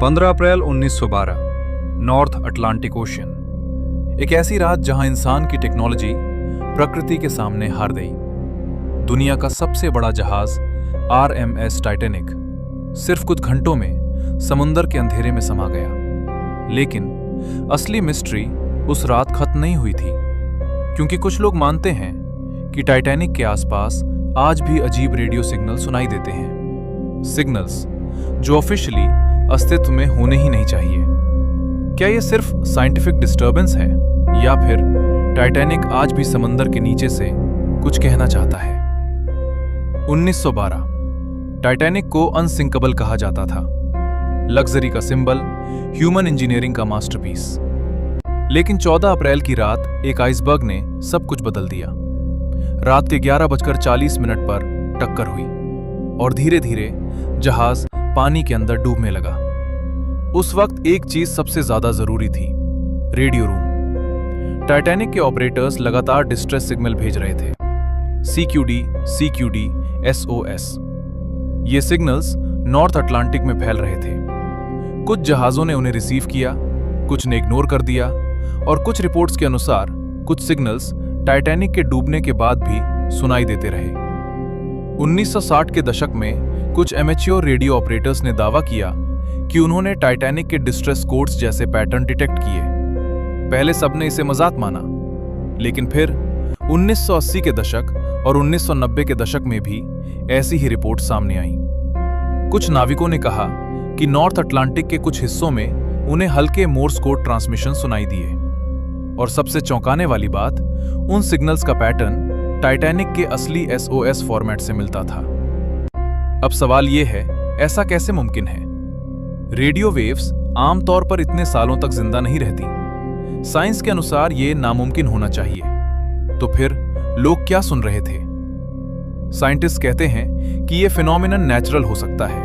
15 अप्रैल 1912 north Atlantic ocean. एक ऐसी रात जहां इंसान की टेक्नोलॉजी प्रकृति के सामने हार गई। दुनिया का सबसे बड़ा जहाज RMS टाइटैनिक सिर्फ कुछ घंटों में समुंदर के अंधेरे में समा गया। लेकिन असली मिस्ट्री उस रात खत्म नहीं हुई थी, क्योंकि कुछ लोग मानते हैं कि टाइटैनिक के आसपास आज भी अजीब रेडियो सिग्नल सुनाई देते हैं। सिग्नल्स जो ऑफिशियली अस्तित्व में होने ही नहीं चाहिए। क्या ये सिर्फ साइंटिफिक डिस्टर्बेंस है, या फिर टाइटैनिक आज भी समंदर के नीचे से कुछ कहना चाहता है? 1912 टाइटैनिक को अनसिंकेबल कहा जाता था, लग्जरी का सिंबल, ह्यूमन इंजीनियरिंग का मास्टरपीस। लेकिन 14 अप्रैल की रात एक आइसबर्ग ने सब कुछ बदल दिया। रात के 11:40 पर टक्कर हुई और धीरे धीरे जहाज पानी के अंदर डूबने लगा। उस वक्त एक चीज सबसे ज्यादा जरूरी थी, रेडियो रूम। टाइटैनिक के ऑपरेटर्स लगातार डिस्ट्रेस सिग्नल भेज रहे थे, CQD, SOS। ये सिग्नल्स नॉर्थ अटलांटिक में फैल रहे थे। कुछ जहाजों ने उन्हें रिसीव किया, कुछ ने इग्नोर कर दिया, और कुछ रिपोर्ट्स के अनुसार कुछ सिग्नल्स टाइटैनिक के डूबने के बाद भी सुनाई देते रहे। 1960 के दशक में कुछ एमेच्योर रेडियो ऑपरेटर्स ने दावा किया कि उन्होंने टाइटैनिक के डिस्ट्रेस कोड्स जैसे पैटर्न डिटेक्ट किए। पहले सबने इसे मजाक माना, लेकिन फिर 1980 के दशक और 1990 के दशक में भी ऐसी ही रिपोर्ट सामने आई। कुछ नाविकों ने कहा कि नॉर्थ अटलांटिक के कुछ हिस्सों में उन्हें हल्के मोर्स कोड ट्रांसमिशन सुनाई दिए। और सबसे चौंकाने वाली बात, उन सिग्नल्स का पैटर्न टाइटैनिक के असली SOS फॉर्मेट से मिलता था। अब सवाल यह है, ऐसा कैसे मुमकिन है? रेडियो वेव्स आमतौर पर इतने सालों तक जिंदा नहीं रहती। साइंस के अनुसार यह नामुमकिन होना चाहिए। तो फिर लोग क्या सुन रहे थे? साइंटिस्ट कहते हैं कि यह फिनोमिनन नेचुरल हो सकता है।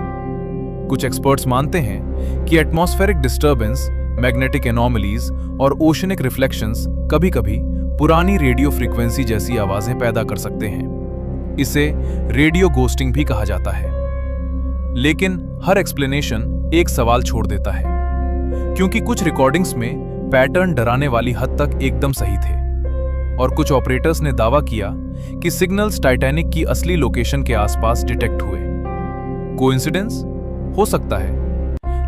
कुछ एक्सपर्ट्स मानते हैं कि एटमॉस्फेरिक डिस्टर्बेंस, मैग्नेटिक एनोमलीज और ओशनिक रिफ्लेक्शंस कभी-कभी पुरानी रेडियो फ्रीक्वेंसी जैसी आवाजें पैदा कर सकते हैं। इसे रेडियो गोस्टिंग भी कहा जाता है। लेकिन हर एक्सप्लेनेशन एक सवाल छोड़ देता है, क्योंकि कुछ रिकॉर्डिंग्स में पैटर्न डराने वाली हद तक एकदम सही थे, और कुछ ऑपरेटर्स ने दावा किया कि सिग्नल्स टाइटैनिक की असली लोकेशन के आसपास डिटेक्ट हुए। कोइंसिडेंस? हो सकता है,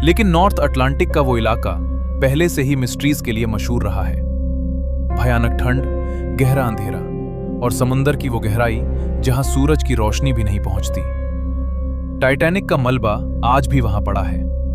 लेकिन नॉर्थ अटलांटिक का वो इलाका पहले से ही मिस्ट्रीज के लिए मशहूर रहा है। भयानक ठंड, गहरा अंधेरा और समंदर की वो गहराई जहां सूरज की रोशनी भी नहीं पहुंचती। टाइटैनिक का मलबा आज भी वहां पड़ा है,